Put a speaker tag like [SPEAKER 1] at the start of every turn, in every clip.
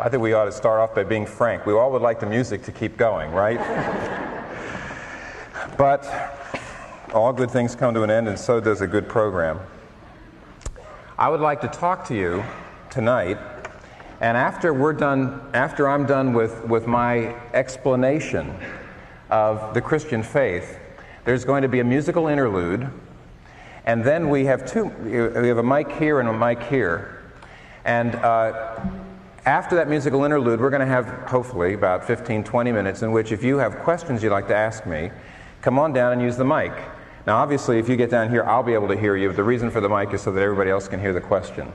[SPEAKER 1] I think we ought to start off by being frank. We all would like the music to keep going, right? But all good things come to an end, and so does a good program. I would like to talk to you tonight, and after I'm done with my explanation of the Christian faith, there's going to be a musical interlude, and then we have a mic here and a mic here. And after that musical interlude, we're going to have, hopefully, about 15-20 minutes in which if you have questions you'd like to ask me, come on down and use the mic. Now, obviously, if you get down here, I'll be able to hear you. The reason for the mic is so that everybody else can hear the question.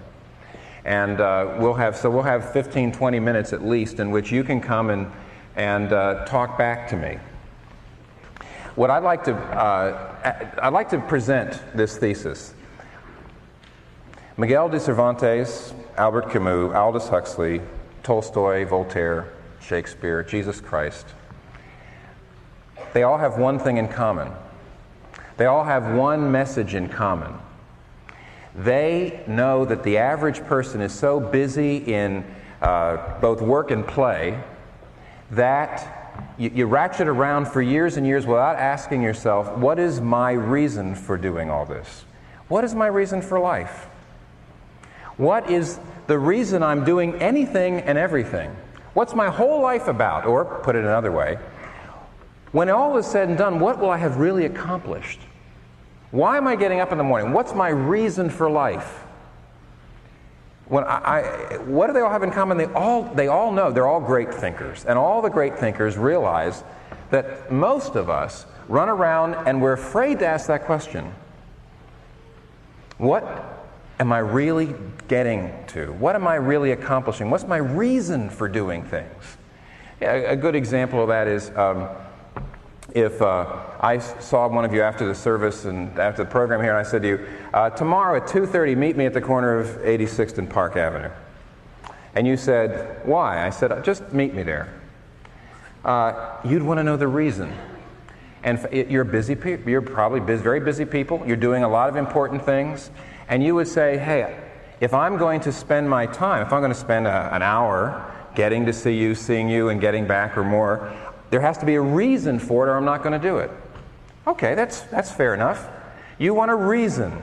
[SPEAKER 1] And we'll have 15-20 minutes at least in which you can come and talk back to me. What I'd like to present this thesis. Miguel de Cervantes, Albert Camus, Aldous Huxley, Tolstoy, Voltaire, Shakespeare, Jesus Christ. They all have one thing in common. They all have one message in common. They know that the average person is so busy in both work and play that you ratchet around for years and years without asking yourself, what is my reason for doing all this? What is my reason for life? What is the reason I'm doing anything and everything? What's my whole life about? Or, put it another way, when all is said and done, what will I have really accomplished? Why am I getting up in the morning? What's my reason for life? What do they all have in common? They all know, they're all great thinkers. And all the great thinkers realize that most of us run around and we're afraid to ask that question. What am I really getting to? What am I really accomplishing? What's my reason for doing things? Yeah, a good example of that is if I saw one of you after the service and after the program here, and I said to you, tomorrow at 2:30, meet me at the corner of 86th and Park Avenue. And you said, why? I said, just meet me there. You'd want to know the reason. And you're busy people. You're probably very busy people. You're doing a lot of important things. And you would say, hey, if I'm going to spend my time, if I'm going to spend an hour getting to see you, seeing you, and getting back or more, there has to be a reason for it or I'm not going to do it. Okay, that's fair enough. You want a reason.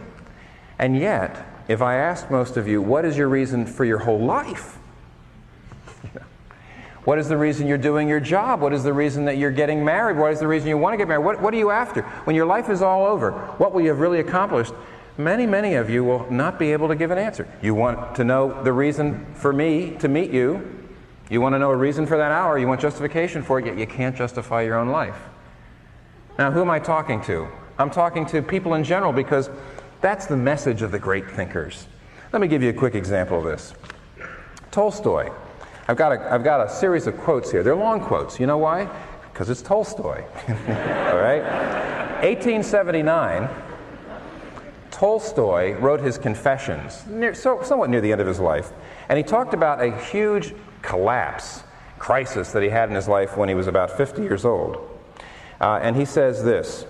[SPEAKER 1] And yet, if I asked most of you, what is your reason for your whole life? What is the reason you're doing your job? What is the reason that you're getting married? What is the reason you want to get married? What are you after? When your life is all over, what will you have really accomplished? Many of you will not be able to give an answer. You want to know the reason for me to meet you. You want to know a reason for that hour. You want justification for it, yet you can't justify your own life. Now, who am I talking to? I'm talking to people in general because that's the message of the great thinkers. Let me give you a quick example of this. Tolstoy. I've got a series of quotes here. They're long quotes. You know why? Because it's Tolstoy. All right? 1879, Tolstoy wrote his Confessions, somewhat near the end of his life. And he talked about a huge crisis that he had in his life when he was about 50 years old. And he says this.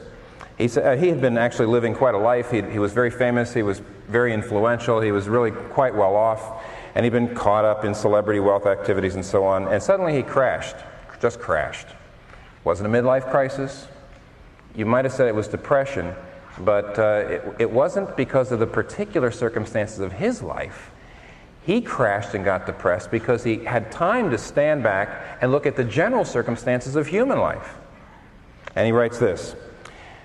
[SPEAKER 1] He had been actually living quite a life. He was very famous. He was very influential. He was really quite well off. And he'd been caught up in celebrity wealth activities and so on. And suddenly he just crashed. Wasn't a midlife crisis. You might have said it was depression. But it wasn't because of the particular circumstances of his life. He crashed and got depressed because he had time to stand back and look at the general circumstances of human life. And he writes this.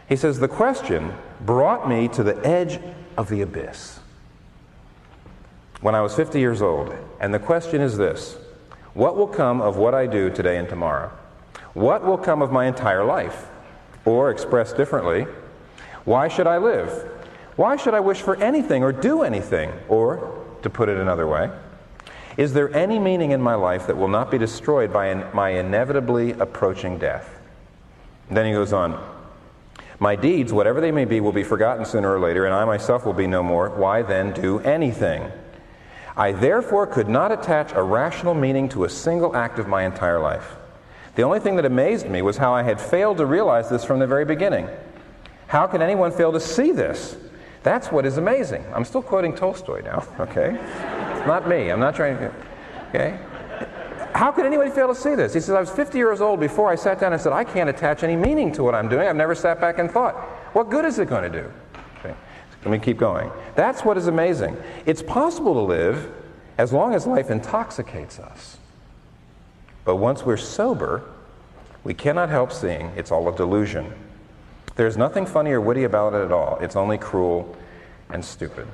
[SPEAKER 1] He says, the question brought me to the edge of the abyss when I was 50 years old. And the question is this. What will come of what I do today and tomorrow? What will come of my entire life? Or, expressed differently, why should I live? Why should I wish for anything or do anything? Or, to put it another way, is there any meaning in my life that will not be destroyed by my inevitably approaching death? And then he goes on, my deeds, whatever they may be, will be forgotten sooner or later, and I myself will be no more. Why then do anything? I therefore could not attach a rational meaning to a single act of my entire life. The only thing that amazed me was how I had failed to realize this from the very beginning. How can anyone fail to see this? That's what is amazing. I'm still quoting Tolstoy now, okay? It's not me. I'm not trying to... Okay? how could anybody fail to see this? He says, I was 50 years old before I sat down and said, I can't attach any meaning to what I'm doing. I've never sat back and thought, what good is it going to do? Okay. Let me keep going. That's what is amazing. It's possible to live as long as life intoxicates us. But once we're sober, we cannot help seeing it's all a delusion. There's nothing funny or witty about it at all. It's only cruel and stupid.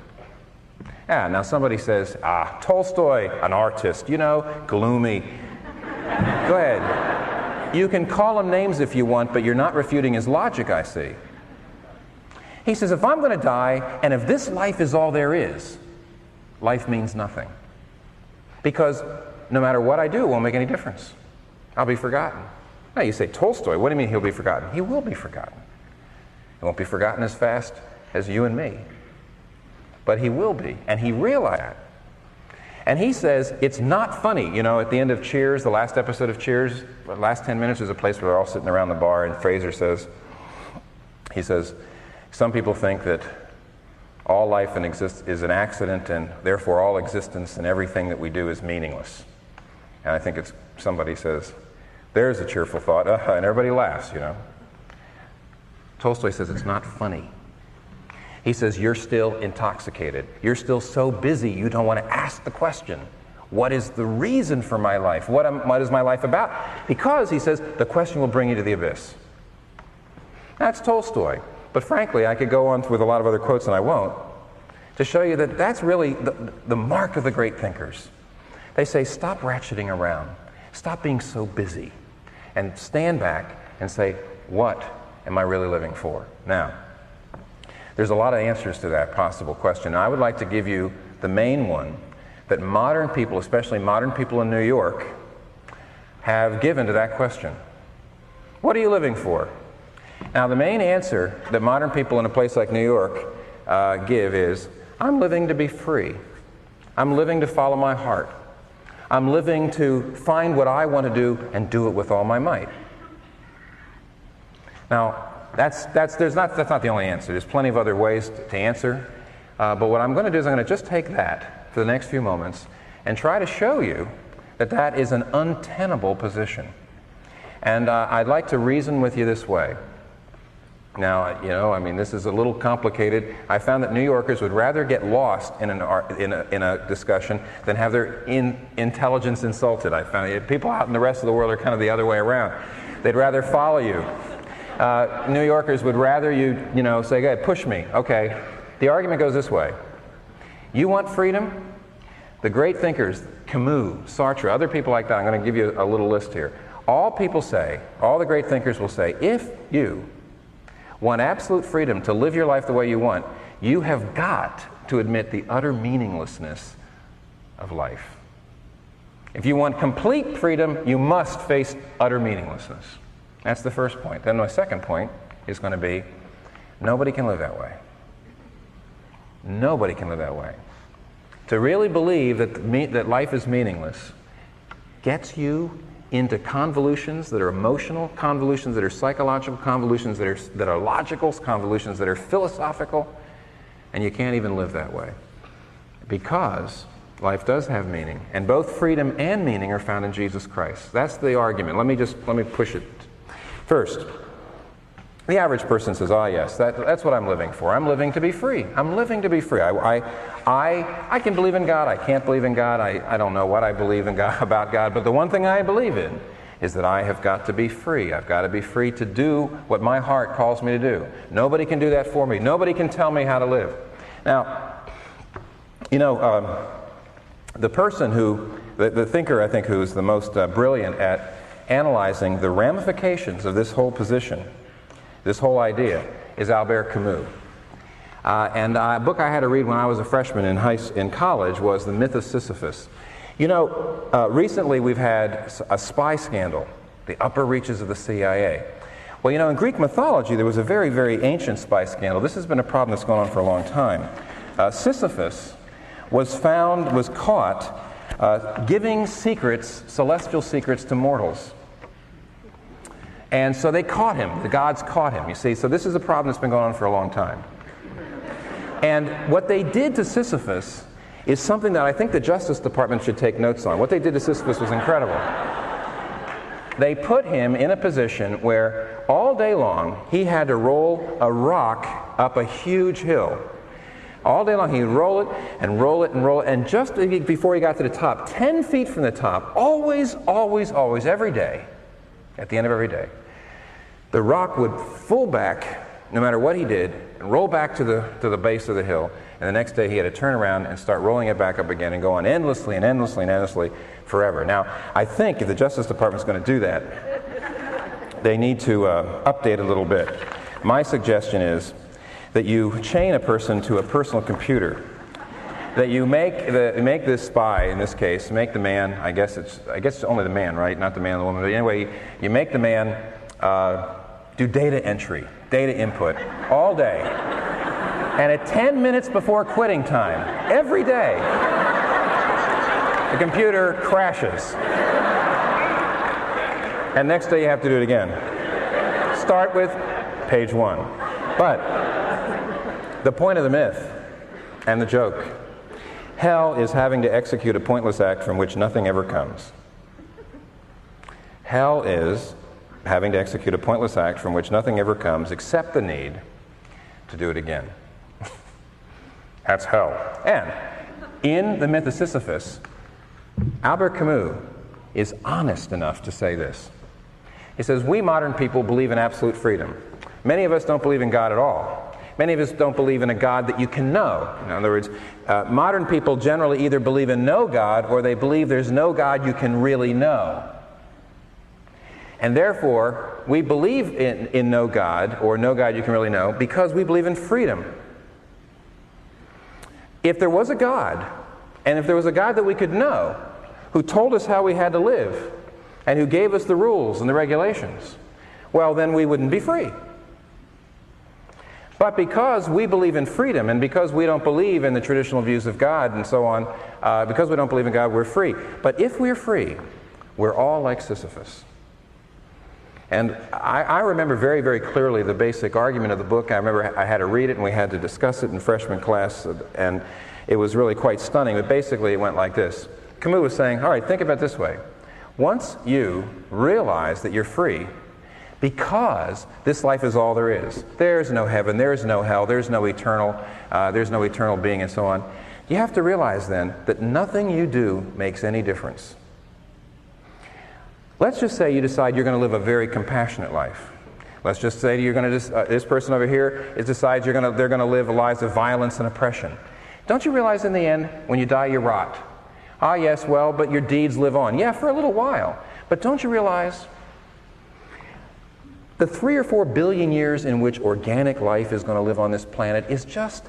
[SPEAKER 1] Now somebody says, Tolstoy, an artist, gloomy. Go ahead. You can call him names if you want, but you're not refuting his logic, I see. He says, if I'm going to die, and if this life is all there is, life means nothing. Because no matter what I do, it won't make any difference. I'll be forgotten. Now you say, Tolstoy, what do you mean he'll be forgotten? He will be forgotten. He won't be forgotten as fast as you and me. But he will be, and he realized that. And he says, it's not funny. At the end of Cheers, the last episode of Cheers, the last 10 minutes, there's a place where they're all sitting around the bar, and Fraser says, some people think that all life is an accident, and therefore all existence and everything that we do is meaningless. And I think somebody says, there's a cheerful thought, and everybody laughs, Tolstoy says it's not funny. He says, you're still intoxicated. You're still so busy you don't want to ask the question, what is the reason for my life? What is my life about? Because, he says, the question will bring you to the abyss. That's Tolstoy. But frankly, I could go on with a lot of other quotes, and I won't, to show you that that's really the mark of the great thinkers. They say, stop ratcheting around. Stop being so busy. And stand back and say, what am I really living for? Now, there's a lot of answers to that possible question. I would like to give you the main one that modern people, especially modern people in New York, have given to that question. What are you living for? Now, the main answer that modern people in a place like New York give is, I'm living to be free. I'm living to follow my heart. I'm living to find what I want to do and do it with all my might. Now, that's not the only answer. There's plenty of other ways to answer. But what I'm going to do is I'm going to just take that for the next few moments and try to show you that that is an untenable position. And I'd like to reason with you this way. Now, this is a little complicated. I found that New Yorkers would rather get lost in a discussion than have their intelligence insulted. I found people out in the rest of the world are kind of the other way around. They'd rather follow you. New Yorkers would rather you say, go ahead, push me. Okay. The argument goes this way. You want freedom? The great thinkers, Camus, Sartre, other people like that, I'm going to give you a little list here. All the great thinkers will say, if you want absolute freedom to live your life the way you want, you have got to admit the utter meaninglessness of life. If you want complete freedom, you must face utter meaninglessness. That's the first point. Then my second point is going to be, nobody can live that way. Nobody can live that way. To really believe that life is meaningless gets you into convolutions that are emotional, convolutions that are psychological, convolutions that are logical, convolutions that are philosophical, and you can't even live that way. Because life does have meaning, and both freedom and meaning are found in Jesus Christ. That's the argument. Let me push it. First, the average person says, yes, that's what I'm living for. I'm living to be free. I'm living to be free. I can believe in God. I can't believe in God. I don't know what I believe in God, about God, but the one thing I believe in is that I have got to be free. I've got to be free to do what my heart calls me to do. Nobody can do that for me. Nobody can tell me how to live. Now, the person the thinker, I think, who's the most brilliant at analyzing the ramifications of this whole position, this whole idea, is Albert Camus. And a book I had to read when I was a freshman in college was The Myth of Sisyphus. Recently we've had a spy scandal, the upper reaches of the CIA. Well, in Greek mythology there was a very, very ancient spy scandal. This has been a problem that's gone on for a long time. Sisyphus was caught giving secrets, celestial secrets, to mortals. And so they caught him. The gods caught him, you see. So this is a problem that's been going on for a long time. And what they did to Sisyphus is something that I think the Justice Department should take notes on. What they did to Sisyphus was incredible. They put him in a position where all day long he had to roll a rock up a huge hill. All day long he'd roll it and roll it and roll it, and just before he got to the top, 10 feet from the top, always, every day, at the end of every day, the rock would full back, no matter what he did, and roll back to the base of the hill, and the next day he had to turn around and start rolling it back up again and go on endlessly and endlessly and endlessly forever. Now, I think if the Justice Department's going to do that, they need to update a little bit. My suggestion is that you chain a person to a personal computer, that you make this spy, in this case, make the man, I guess it's only the man, right? Not the man and the woman, but anyway, you make the man do data entry, data input, all day. And at 10 minutes before quitting time, every day, the computer crashes. And next day you have to do it again. Start with page 1. But the point of the myth and the joke, hell is having to execute a pointless act from which nothing ever comes. Hell is having to execute a pointless act from which nothing ever comes except the need to do it again. That's hell. And in the myth of Sisyphus, Albert Camus is honest enough to say this. He says, we modern people believe in absolute freedom. Many of us don't believe in God at all. Many of us don't believe in a God that you can know. In other words, modern people generally either believe in no God or they believe there's no God you can really know. And therefore, we believe in no God or no God you can really know because we believe in freedom. If there was a God, and if there was a God that we could know, who told us how we had to live, and who gave us the rules and the regulations, well, then we wouldn't be free. But because we believe in freedom, and because we don't believe in the traditional views of God and so on, because we don't believe in God, we're free. But if we're free, we're all like Sisyphus. And I remember very, very clearly the basic argument of the book. I remember I had to read it and we had to discuss it in freshman class, and it was really quite stunning. But basically it went like this. Camus was saying, all right, think about it this way. Once you realize that you're free, because this life is all there is, there's no heaven, there's no hell, there's no eternal being and so on, you have to realize then that nothing you do makes any difference. Let's just say you decide you're going to live a very compassionate life. Let's just say you're going to this person over here decides they're going to live lives of violence and oppression. Don't you realize in the end, when you die, you rot? Ah, yes, well, but your deeds live on. Yeah, for a little while. But don't you realize the 3 or 4 billion years in which organic life is going to live on this planet is just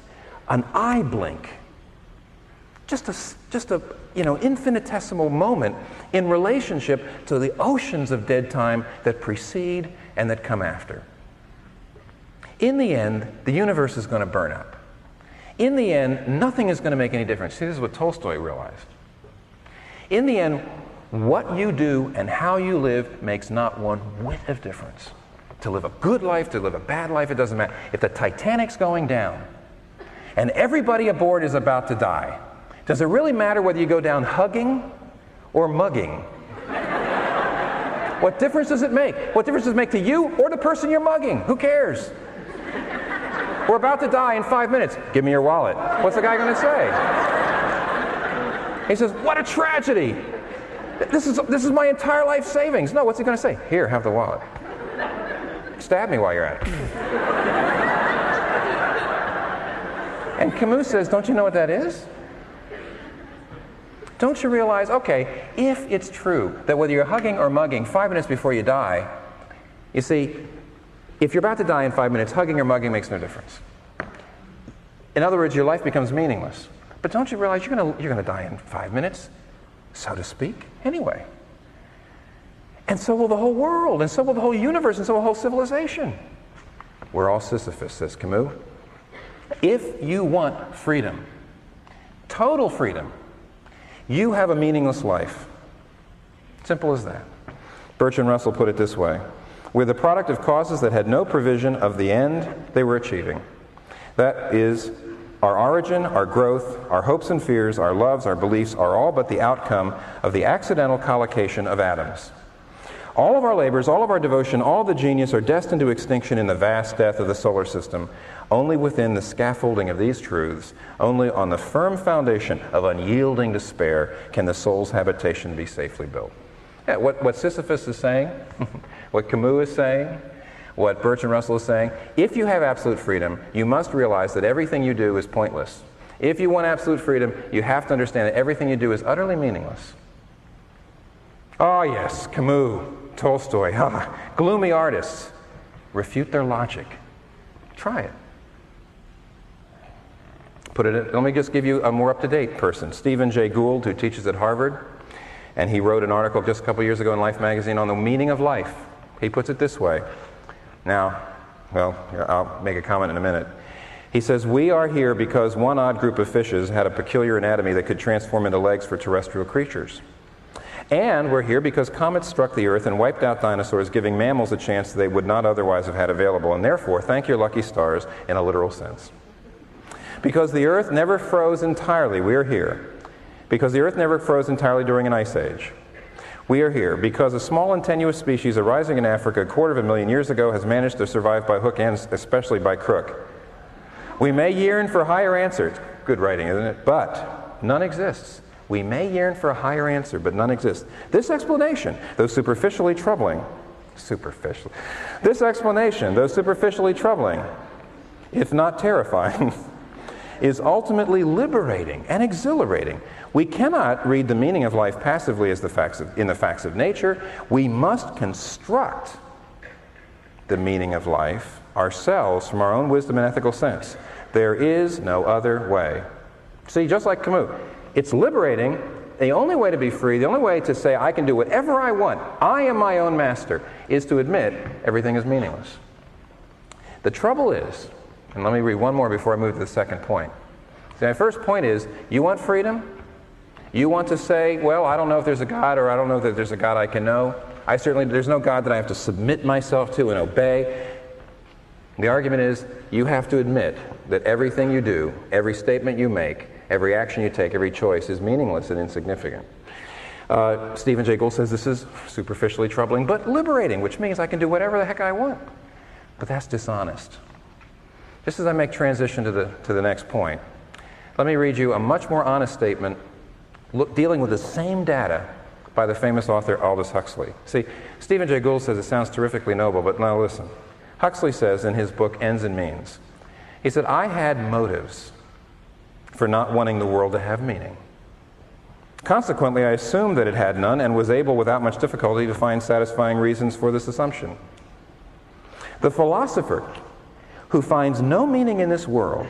[SPEAKER 1] an eye blink. Just a infinitesimal moment in relationship to the oceans of dead time that precede and that come after. In the end, the universe is going to burn up. In the end, nothing is going to make any difference. See, this is what Tolstoy realized. In the end, what you do and how you live makes not one whit of difference. To live a good life, to live a bad life, it doesn't matter. If the Titanic's going down and everybody aboard is about to die, does it really matter whether you go down hugging or mugging? What difference does it make? What difference does it make to you or the person you're mugging? Who cares? We're about to die in 5 minutes. Give me your wallet. What's the guy going to say? He says, what a tragedy. This is my entire life savings. No, what's he going to say? Here, have the wallet. Stab me while you're at it. And Camus says, don't you know what that is? Don't you realize, okay, if it's true that whether you're hugging or mugging 5 minutes before you die, you see, if you're about to die in 5 minutes, hugging or mugging makes no difference. In other words, your life becomes meaningless. But don't you realize you're going to die in 5 minutes, so to speak, anyway. And so will the whole world, and so will the whole universe, and so will the whole civilization. We're all Sisyphus, says Camus. If you want freedom, total freedom, you have a meaningless life. Simple as that. Bertrand Russell put it this way: we're the product of causes that had no provision of the end they were achieving. That is, Our origin, our growth, our hopes and fears, our loves, our beliefs are all but the outcome of the accidental collocation of atoms. All of our labors, all of our devotion, all of the genius are destined to extinction in the vast death of the solar system. Only within the scaffolding of these truths, only on the firm foundation of unyielding despair, can the soul's habitation be safely built. Yeah, what Sisyphus is saying, what Camus is saying, what Bertrand Russell is saying, if you have absolute freedom, you must realize that everything you do is pointless. If you want absolute freedom, you have to understand that everything you do is utterly meaningless. Oh yes, Camus, Tolstoy, gloomy artists. Refute their logic. Try it. Let me just give you a more up-to-date person. Stephen Jay Gould, who teaches at Harvard, and he wrote an article just a couple years ago in Life magazine on the meaning of life. He puts it this way. Now, well, I'll make a comment in a minute. He says, we are here because one odd group of fishes had a peculiar anatomy that could transform into legs for terrestrial creatures. And we're here because comets struck the Earth and wiped out dinosaurs, giving mammals a chance they would not otherwise have had available. And therefore, thank your lucky stars in a literal sense. Because the Earth never froze entirely, we are here. Because the Earth never froze entirely during an ice age. We are here because a small and tenuous species arising in Africa 250,000 years ago has managed to survive by hook and especially by crook. We may yearn for higher answers. Good writing, isn't it? But none exists. We may yearn for a higher answer, but none exists. This explanation, though superficially troubling, if not terrifying, is ultimately liberating and exhilarating. We cannot read the meaning of life passively as in the facts of nature. We must construct the meaning of life ourselves from our own wisdom and ethical sense. There is no other way. See, just like Camus, it's liberating. The only way to be free, the only way to say I can do whatever I want, I am my own master, is to admit everything is meaningless. The trouble is, and let me read one more before I move to the second point. See, my first point is, you want freedom? You want to say, well, I don't know if there's a God, or I don't know that there's a God I can know. There's no God that I have to submit myself to and obey. The argument is, you have to admit that everything you do, every statement you make, every action you take, every choice is meaningless and insignificant. Stephen Jay Gould says this is superficially troubling, but liberating, which means I can do whatever the heck I want. But that's dishonest. Just as I make transition to the next point, let me read you a much more honest statement dealing with the same data by the famous author Aldous Huxley. See, Stephen Jay Gould says it sounds terrifically noble, but now listen. Huxley says in his book, Ends and Means, he said, I had motives for not wanting the world to have meaning. Consequently, I assumed that it had none and was able without much difficulty to find satisfying reasons for this assumption. The philosopher who finds no meaning in this world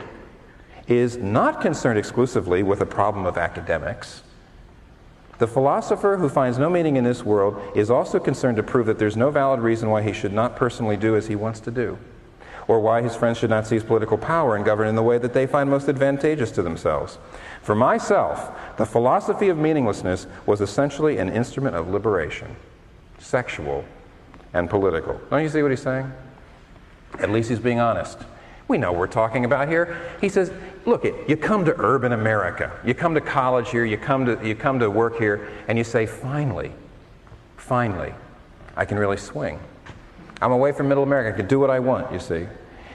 [SPEAKER 1] is not concerned exclusively with the problem of academics. The philosopher who finds no meaning in this world is also concerned to prove that there's no valid reason why he should not personally do as he wants to do, or why his friends should not seize political power and govern in the way that they find most advantageous to themselves. For myself, the philosophy of meaninglessness was essentially an instrument of liberation, sexual and political. Don't you see what he's saying? At least he's being honest. We know what we're talking about here. He says, look, you come to urban America, you come to college here, you come to work here, and you say, finally, I can really swing. I'm away from middle America, I can do what I want, you see.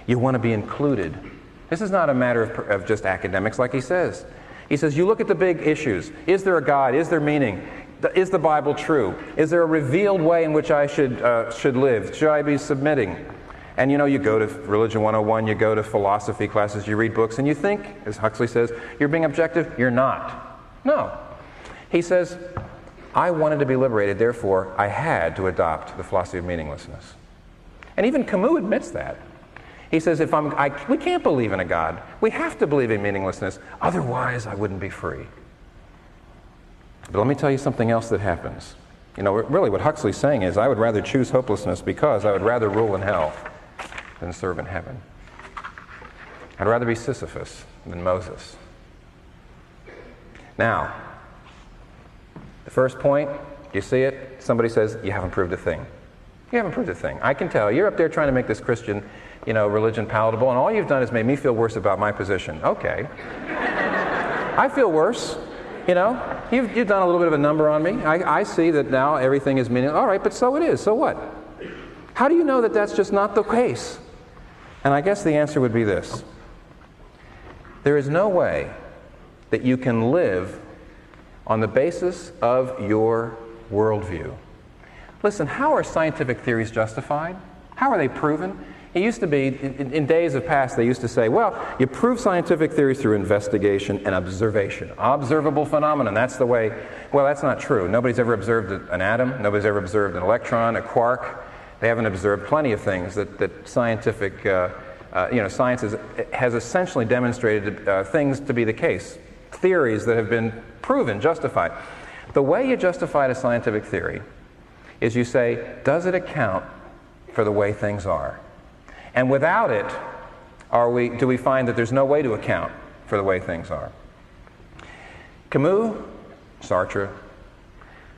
[SPEAKER 1] You want to be included. This is not a matter of just academics, like he says. He says, you look at the big issues. Is there a God? Is there meaning? Is the Bible true? Is there a revealed way in which I should live? Should I be submitting? And you know, you go to Religion 101, you go to philosophy classes, you read books, and you think, as Huxley says, you're being objective. You're not. No. He says, I wanted to be liberated, therefore I had to adopt the philosophy of meaninglessness. And even Camus admits that. He says, we can't believe in a God. We have to believe in meaninglessness. Otherwise, I wouldn't be free. But let me tell you something else that happens. You know, really what Huxley's saying is, I would rather choose hopelessness because I would rather rule in hell than serve in heaven. I'd rather be Sisyphus than Moses. Now, the first point, you see it? Somebody says, you haven't proved a thing. You haven't proved a thing. I can tell. You're up there trying to make this Christian religion palatable, and all you've done is made me feel worse about my position. Okay. I feel worse. You've done a little bit of a number on me. I see that now everything is meaningless. All right, but so it is. So what? How do you know that that's just not the case? And I guess the answer would be this. There is no way that you can live on the basis of your worldview. Listen, how are scientific theories justified? How are they proven? It used to be, in days of past, they used to say, well, you prove scientific theories through investigation and observation. Observable phenomenon, that's the way. Well, that's not true. Nobody's ever observed an atom. Nobody's ever observed an electron, a quark. They haven't observed plenty of things that scientific, science has essentially demonstrated things to be the case. Theories that have been proven, justified. The way you justify a scientific theory is you say, does it account for the way things are? And without it, do we find that there's no way to account for the way things are? Camus, Sartre,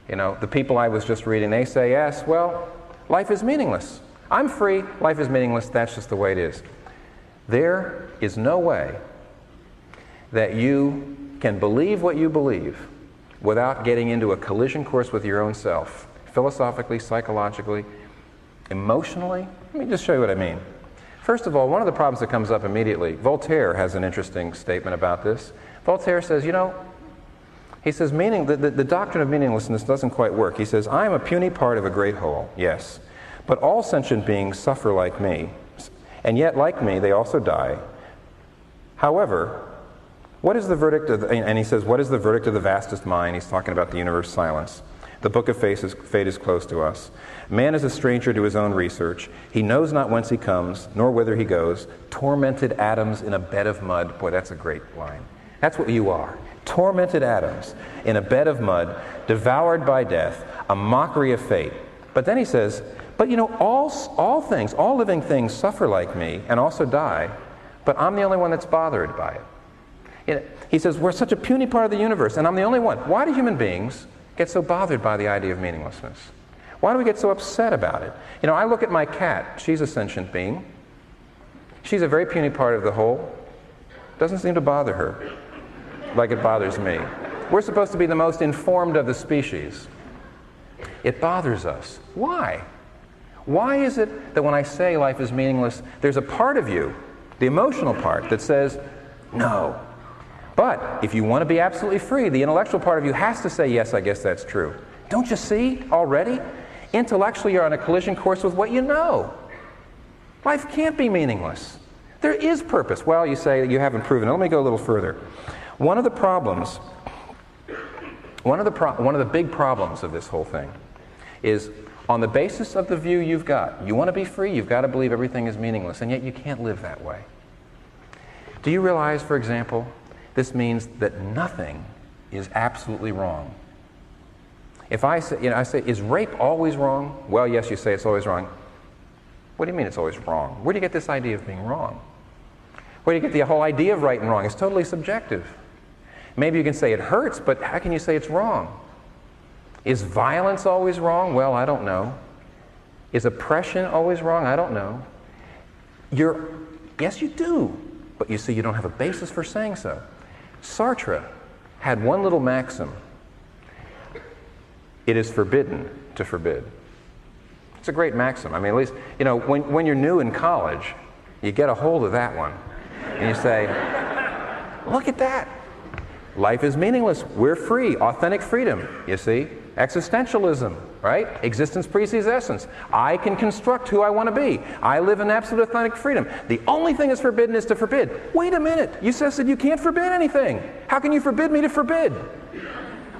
[SPEAKER 1] the people I was just reading, they say, yes, well, life is meaningless. I'm free, life is meaningless, that's just the way it is. There is no way that you can believe what you believe without getting into a collision course with your own self, philosophically, psychologically, emotionally. Let me just show you what I mean. First of all, one of the problems that comes up immediately, Voltaire has an interesting statement about this. Voltaire says, he says, the doctrine of meaninglessness doesn't quite work. He says, I am a puny part of a great whole, yes, but all sentient beings suffer like me, and yet, like me, they also die. However, what is the verdict of and he says, what is the verdict of the vastest mind? He's talking about the universe silence. The book of fate is close to us. Man is a stranger to his own research. He knows not whence he comes, nor whither he goes. Tormented atoms in a bed of mud. Boy, that's a great line. That's what you are. Tormented atoms in a bed of mud, devoured by death, a mockery of fate. But then he says, but all things, all living things suffer like me and also die, but I'm the only one that's bothered by it. He says, we're such a puny part of the universe, and I'm the only one. Why do human beings get so bothered by the idea of meaninglessness? Why do we get so upset about it? I look at my cat. She's a sentient being. She's a very puny part of the whole. Doesn't seem to bother her like it bothers me. We're supposed to be the most informed of the species. It bothers us. Why? Why is it that when I say life is meaningless, there's a part of you, the emotional part, that says, no. But if you want to be absolutely free, the intellectual part of you has to say, yes, I guess that's true. Don't you see already? Intellectually, you're on a collision course with what you know. Life can't be meaningless. There is purpose. Well, you say you haven't proven it. Let me go a little further. One of the big problems of this whole thing is on the basis of the view you've got. You want to be free, you've got to believe everything is meaningless, and yet you can't live that way. Do you realize, for example, this means that nothing is absolutely wrong? If I say, is rape always wrong? Well, yes, you say it's always wrong. What do you mean it's always wrong? Where do you get this idea of being wrong? Where do you get the whole idea of right and wrong? It's totally subjective. Maybe you can say it hurts, but how can you say it's wrong? Is violence always wrong? Well, I don't know. Is oppression always wrong? I don't know. Yes, you do. But you see, you don't have a basis for saying so. Sartre had one little maxim. It is forbidden to forbid. It's a great maxim. I mean, at least, when you're new in college, you get a hold of that one. And you say, look at that. Life is meaningless. We're free. Authentic freedom, you see. Existentialism, right? Existence precedes essence. I can construct who I want to be. I live in absolute authentic freedom. The only thing that's forbidden is to forbid. Wait a minute. You said you can't forbid anything. How can you forbid me to forbid?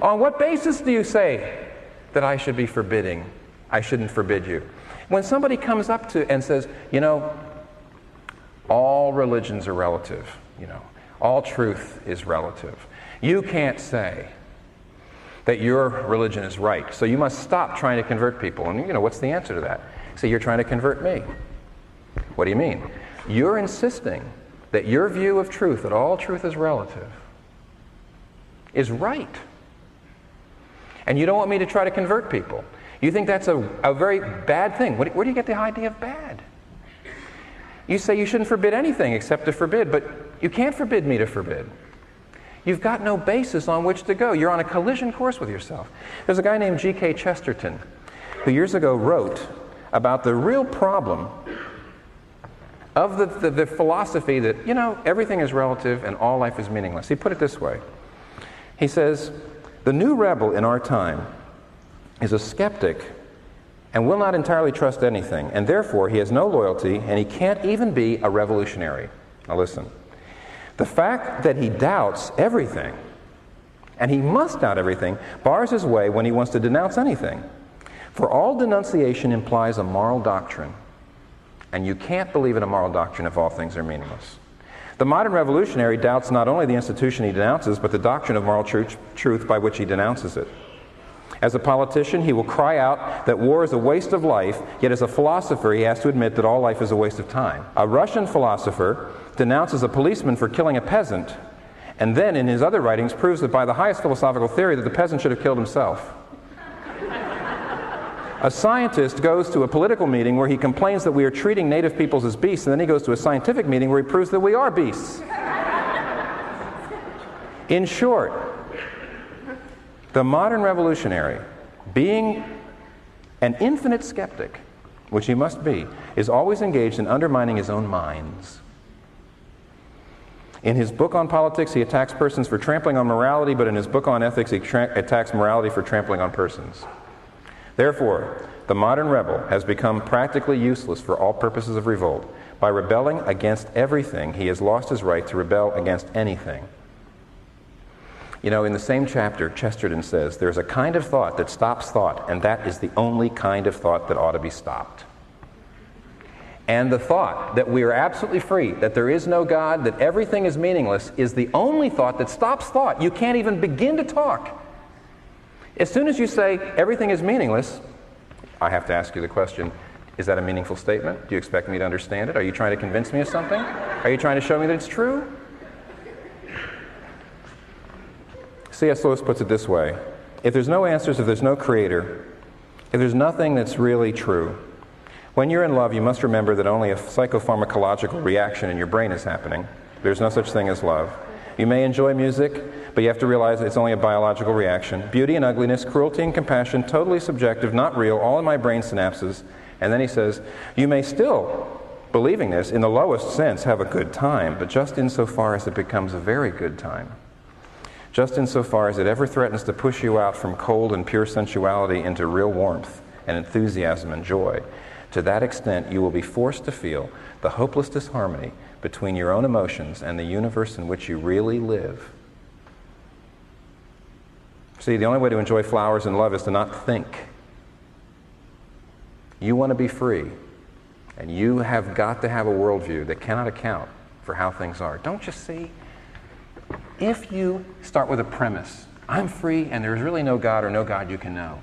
[SPEAKER 1] On what basis do you say that I should be forbidding? I shouldn't forbid you. When somebody comes up to and says, all religions are relative. All truth is relative. You can't say that your religion is right, so you must stop trying to convert people. And what's the answer to that? Say, you're trying to convert me. What do you mean? You're insisting that your view of truth, that all truth is relative, is right. And you don't want me to try to convert people. You think that's a very bad thing. Where do you get the idea of bad? You say you shouldn't forbid anything except to forbid, but you can't forbid me to forbid. You've got no basis on which to go. You're on a collision course with yourself. There's a guy named G.K. Chesterton who years ago wrote about the real problem of the philosophy that, everything is relative and all life is meaningless. He put it this way. He says, "The new rebel in our time is a skeptic and will not entirely trust anything, and therefore he has no loyalty and he can't even be a revolutionary." Now listen. The fact that he doubts everything, and he must doubt everything, bars his way when he wants to denounce anything. For all denunciation implies a moral doctrine, and you can't believe in a moral doctrine if all things are meaningless. The modern revolutionary doubts not only the institution he denounces, but the doctrine of moral truth by which he denounces it. As a politician, he will cry out that war is a waste of life, yet as a philosopher, he has to admit that all life is a waste of time. A Russian philosopher denounces a policeman for killing a peasant, and then in his other writings proves that by the highest philosophical theory that the peasant should have killed himself. A scientist goes to a political meeting where he complains that we are treating native peoples as beasts, and then he goes to a scientific meeting where he proves that we are beasts. In short, the modern revolutionary, being an infinite skeptic, which he must be, is always engaged in undermining his own minds. In his book on politics, he attacks persons for trampling on morality, but in his book on ethics, he attacks morality for trampling on persons. Therefore, the modern rebel has become practically useless for all purposes of revolt. By rebelling against everything, he has lost his right to rebel against anything. In the same chapter, Chesterton says, "There's a kind of thought that stops thought, and that is the only kind of thought that ought to be stopped." And the thought that we are absolutely free, that there is no God, that everything is meaningless, is the only thought that stops thought. You can't even begin to talk. As soon as you say everything is meaningless, I have to ask you the question, is that a meaningful statement? Do you expect me to understand it? Are you trying to convince me of something? Are you trying to show me that it's true? C.S. Lewis puts it this way: if there's no answers, if there's no creator, if there's nothing that's really true, when you're in love, you must remember that only a psychopharmacological reaction in your brain is happening. There's no such thing as love. You may enjoy music, but you have to realize it's only a biological reaction. Beauty and ugliness, cruelty and compassion, totally subjective, not real, all in my brain synapses. And then he says, you may still, believing this, in the lowest sense, have a good time, but just insofar as it becomes a very good time. Just insofar as it ever threatens to push you out from cold and pure sensuality into real warmth and enthusiasm and joy. To that extent, you will be forced to feel the hopeless disharmony between your own emotions and the universe in which you really live. See, the only way to enjoy flowers and love is to not think. You want to be free, and you have got to have a worldview that cannot account for how things are. Don't you see? If you start with a premise, I'm free and there's really no God or no God you can know,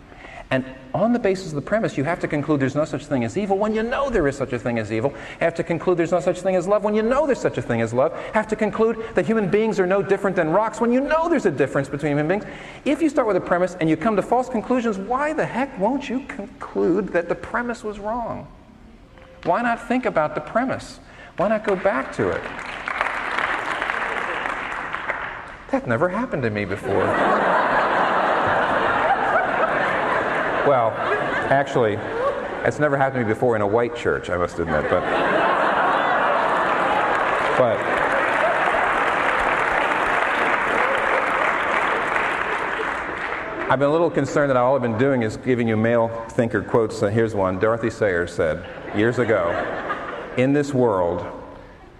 [SPEAKER 1] and on the basis of the premise, you have to conclude there's no such thing as evil when you know there is such a thing as evil. You have to conclude there's no such thing as love when you know there's such a thing as love. You have to conclude that human beings are no different than rocks when you know there's a difference between human beings. If you start with a premise and you come to false conclusions, why the heck won't you conclude that the premise was wrong? Why not think about the premise? Why not go back to it? That never happened to me before. Well, actually, it's never happened to me before in a white church, I must admit, but I've been a little concerned that all I've been doing is giving you male thinker quotes. Here's one. Dorothy Sayers said years ago, in this world,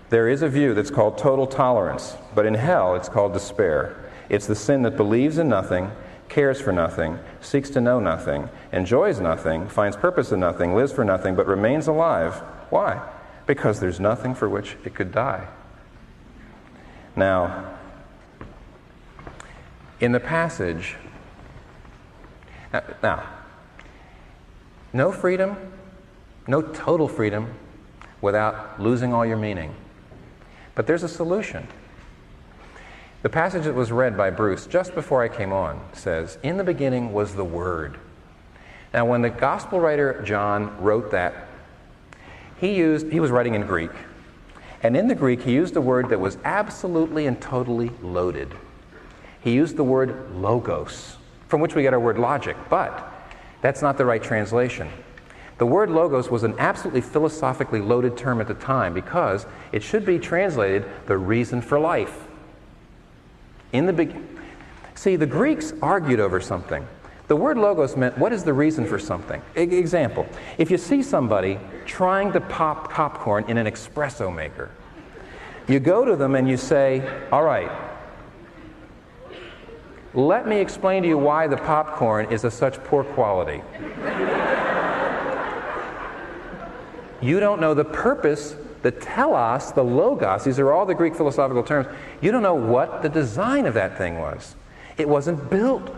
[SPEAKER 1] there is a view that's called total tolerance, but in hell it's called despair. It's the sin that believes in nothing, cares for nothing, seeks to know nothing, enjoys nothing, finds purpose in nothing, lives for nothing, but remains alive. Why? Because there's nothing for which it could die. Now, in the passage, now, no freedom, no total freedom without losing all your meaning. But there's a solution. The passage that was read by Bruce just before I came on says, "In the beginning was the Word." Now, when the gospel writer John wrote that, he was writing in Greek, And in the Greek, he used a word that was absolutely and totally loaded. He used the word logos, from which we get our word logic, but that's not the right translation. The word logos was an absolutely philosophically loaded term at the time because it should be translated the reason for life. See, the Greeks argued over something. The word logos meant, what is the reason for something? Example, if you see somebody trying to pop popcorn in an espresso maker, you go to them and you say, all right, let me explain to you why the popcorn is of such poor quality. You don't know the purpose, the telos, the logos, these are all the Greek philosophical terms. You don't know what the design of that thing was. It wasn't built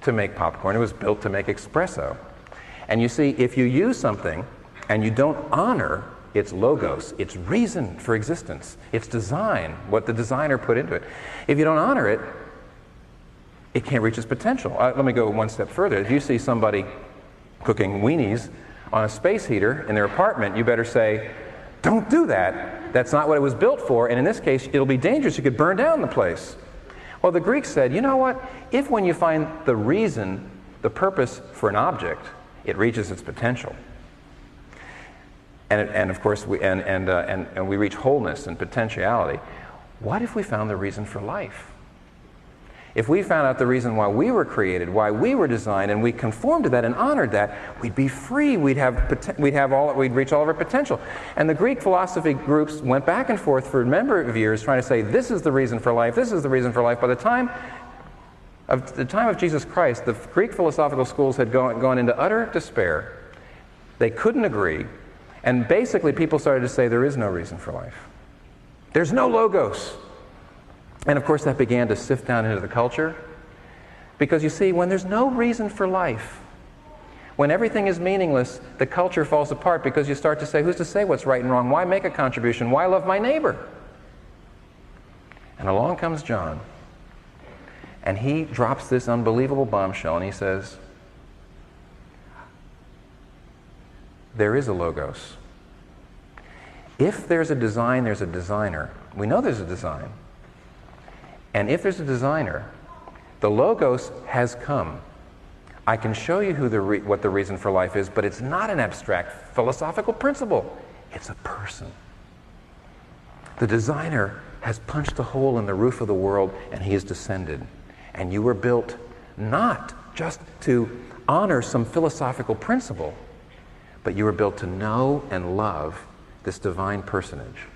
[SPEAKER 1] to make popcorn, it was built to make espresso. And you see, if you use something and you don't honor its logos, its reason for existence, its design, what the designer put into it, if you don't honor it, it can't reach its potential. Let me go one step further. If you see somebody cooking weenies on a space heater in their apartment, you better say, don't do that. That's not what it was built for, and in this case, it'll be dangerous. You could burn down the place. Well, the Greeks said, you know what? If when you find the reason, the purpose for an object, it reaches its potential, and of course, we reach wholeness and potentiality, what if we found the reason for life? If we found out the reason why we were created, why we were designed, and we conformed to that and honored that, we'd be free. We'd reach all of our potential. And the Greek philosophy groups went back and forth for a number of years trying to say, this is the reason for life, this is the reason for life. By the time of Jesus Christ, the Greek philosophical schools had gone into utter despair. They couldn't agree. And basically people started to say, there is no reason for life. There's no logos. And of course that began to sift down into the culture. Because you see, when there's no reason for life, when everything is meaningless, the culture falls apart because you start to say, who's to say what's right and wrong? Why make a contribution? Why love my neighbor? And along comes John. And he drops this unbelievable bombshell and he says, there is a logos. If there's a design, there's a designer. We know there's a design. And if there's a designer, the logos has come. I can show you what the reason for life is, but it's not an abstract philosophical principle. It's a person. The designer has punched a hole in the roof of the world and he has descended. And you were built not just to honor some philosophical principle, but you were built to know and love this divine personage.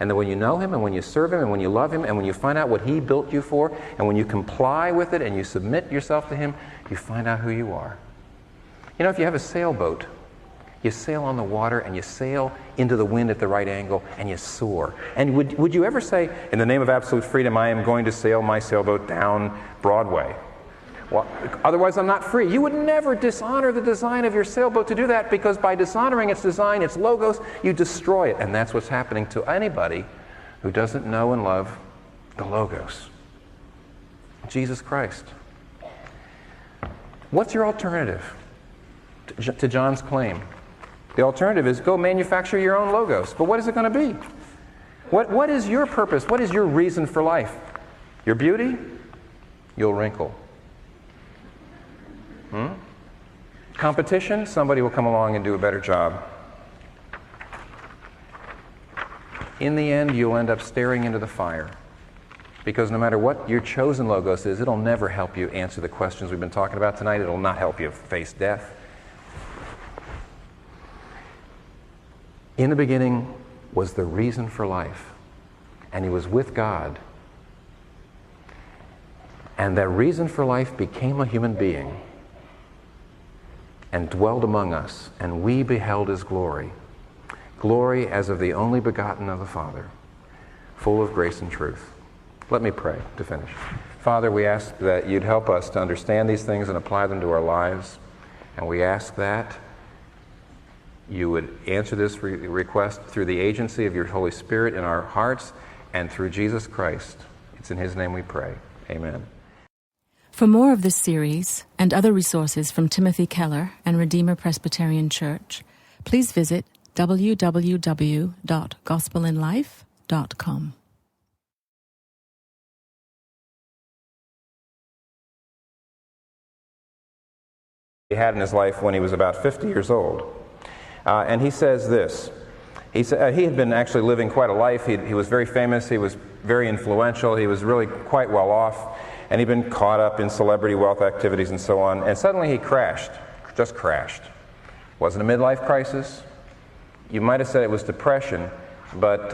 [SPEAKER 1] And that when you know him and when you serve him and when you love him and when you find out what he built you for and when you comply with it and you submit yourself to him, you find out who you are. You know, if you have a sailboat, you sail on the water and you sail into the wind at the right angle and you soar. And would you ever say, in the name of absolute freedom, I am going to sail my sailboat down Broadway? Well, otherwise I'm not free. You would never dishonor the design of your sailboat to do that, because by dishonoring its design, its logos, you destroy it. And that's what's happening to anybody who doesn't know and love the logos. Jesus Christ. What's your alternative to John's claim? The alternative is go manufacture your own logos. But what is it going to be? What is your purpose? What is your reason for life? Your beauty? You'll wrinkle. Competition? Somebody will come along and do a better job. In the end, you'll end up staring into the fire. Because no matter what your chosen logos is, it'll never help you answer the questions we've been talking about tonight. It'll not help you face death. In the beginning was the reason for life, and he was with God. And that reason for life became a human being and dwelled among us, and we beheld his glory, glory as of the only begotten of the Father, full of grace and truth. Let me pray to finish. Father, we ask that you'd help us to understand these things and apply them to our lives, and we ask that you would answer this request through the agency of your Holy Spirit in our hearts and through Jesus Christ. It's in his name we pray. Amen.
[SPEAKER 2] For more of this series and other resources from Timothy Keller and Redeemer Presbyterian Church, please visit www.gospelinlife.com.
[SPEAKER 1] He had in his life when he was about 50 years old. And he says this. He had been actually living quite a life. He was very famous. He was very influential. He was really quite well off. And he'd been caught up in celebrity wealth activities and so on. And suddenly he crashed, just crashed. Wasn't a midlife crisis. You might have said it was depression, but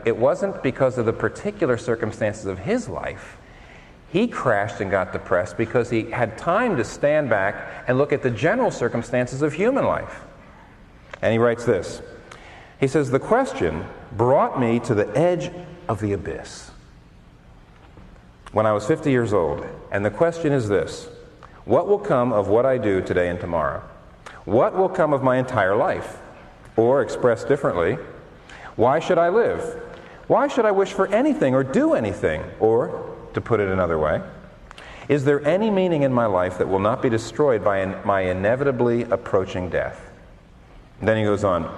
[SPEAKER 1] it wasn't because of the particular circumstances of his life. He crashed and got depressed because he had time to stand back and look at the general circumstances of human life. And he writes this. He says, "The question brought me to the edge of the abyss when I was 50 years old. And the question is this: what will come of what I do today and tomorrow? What will come of my entire life? Or, expressed differently, why should I live? Why should I wish for anything or do anything? Or, to put it another way, is there any meaning in my life that will not be destroyed by my inevitably approaching death?" And then he goes on,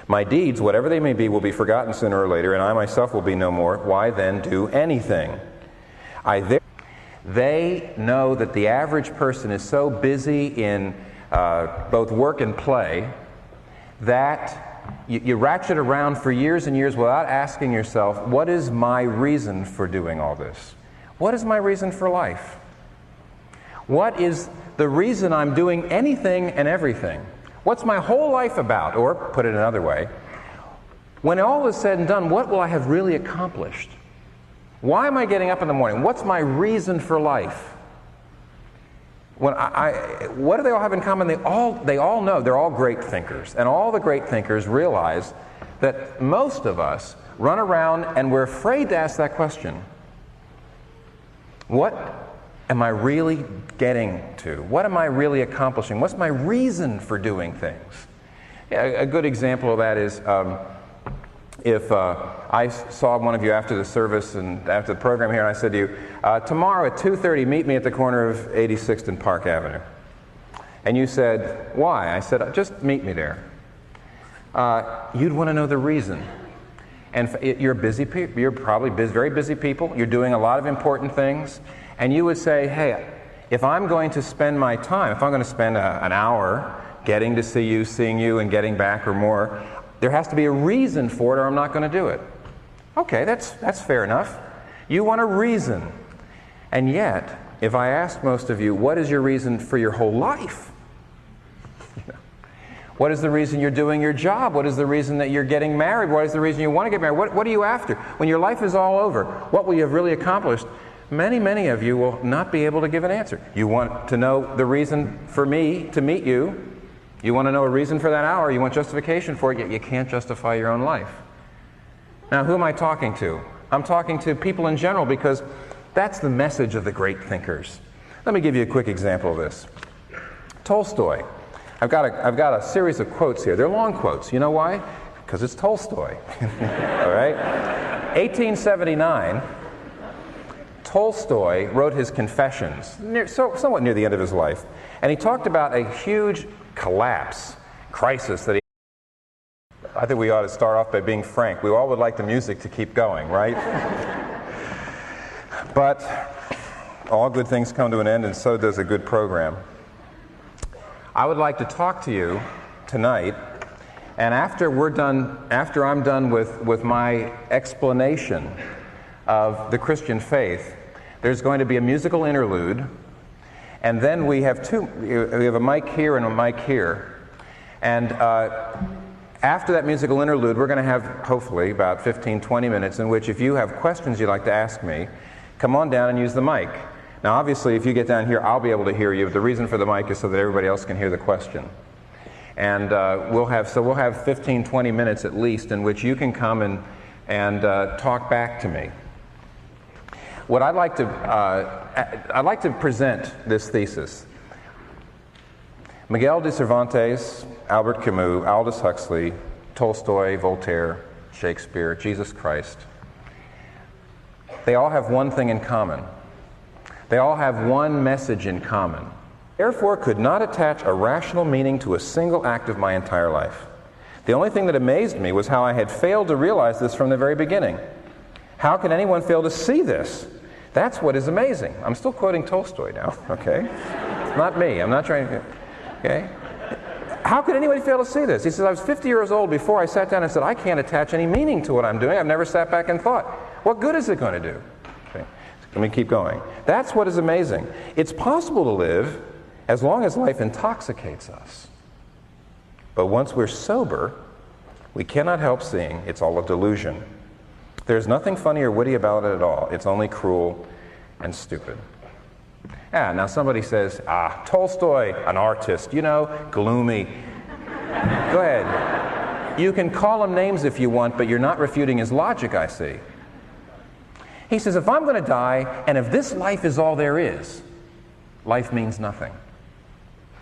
[SPEAKER 1] "My deeds, whatever they may be, will be forgotten sooner or later, and I myself will be no more. Why then do anything? They know that the average person is so busy in both work and play that you ratchet around for years and years without asking yourself, what is my reason for doing all this? What is my reason for life? What is the reason I'm doing anything and everything? What's my whole life about? Or, put it another way, when all is said and done, what will I have really accomplished? Why am I getting up in the morning? What's my reason for life? What do they all have in common? They all know, they're all great thinkers. And all the great thinkers realize that most of us run around and we're afraid to ask that question. What am I really getting to? What am I really accomplishing? What's my reason for doing things? Yeah, a good example of that is if I saw one of you after the service and after the program here, and I said to you, tomorrow at 2:30, meet me at the corner of 86th and Park Avenue. And you said, why? I said, just meet me there. You'd want to know the reason. And you're busy people. You're probably very busy people. You're doing a lot of important things. And you would say, hey, if I'm going to spend my time, if I'm going to spend an hour getting to see you, seeing you, and getting back or more, there has to be a reason for it or I'm not going to do it. Okay, that's fair enough. You want a reason. And yet, if I ask most of you, what is your reason for your whole life? What is the reason you're doing your job? What is the reason that you're getting married? What is the reason you want to get married? What are you after? When your life is all over, what will you have really accomplished? Many of you will not be able to give an answer. You want to know the reason for me to meet you. You want to know a reason for that hour. You want justification for it, yet you can't justify your own life. Now, who am I talking to? I'm talking to people in general because that's the message of the great thinkers. Let me give you a quick example of this. Tolstoy. I've got a series of quotes here. They're long quotes. You know why? Because it's Tolstoy. All right? 1879, Tolstoy wrote his Confessions, somewhat near the end of his life. And he talked about a huge crisis that he... I think we ought to start off by being frank. We all would like the music to keep going, right? But all good things come to an end, and so does a good program. I would like to talk to you tonight, and after I'm done with my explanation of the Christian faith, there's going to be a musical interlude, and then we have a mic here and a mic here. And after that musical interlude, we're going to have, hopefully, about 15-20 minutes in which if you have questions you'd like to ask me, come on down and use the mic. Now, obviously, if you get down here, I'll be able to hear you. The reason for the mic is so that everybody else can hear the question. And we'll have 15-20 minutes at least in which you can come and talk back to me. What I'd like to present this thesis. Miguel de Cervantes, Albert Camus, Aldous Huxley, Tolstoy, Voltaire, Shakespeare, Jesus Christ. They all have one thing in common. They all have one message in common. Therefore, could not attach a rational meaning to a single act of my entire life. The only thing that amazed me was how I had failed to realize this from the very beginning. How can anyone fail to see this? That's what is amazing. I'm still quoting Tolstoy now, okay? It's not me. I'm not trying to, okay? How could anybody fail to see this? He says, I was 50 years old before I sat down and said, I can't attach any meaning to what I'm doing. I've never sat back and thought, what good is it going to do? Okay. Let me keep going. That's what is amazing. It's possible to live as long as life intoxicates us. But once we're sober, we cannot help seeing it's all a delusion. There's nothing funny or witty about it at all. It's only cruel and stupid. Now somebody says, Tolstoy, an artist, gloomy. Go ahead. You can call him names if you want, but you're not refuting his logic, I see. He says, if I'm going to die, and if this life is all there is, life means nothing.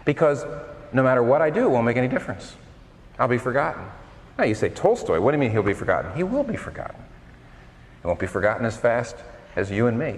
[SPEAKER 1] Because no matter what I do, it won't make any difference. I'll be forgotten. Now you say, Tolstoy, what do you mean he'll be forgotten? He will be forgotten. He won't be forgotten as fast as you and me.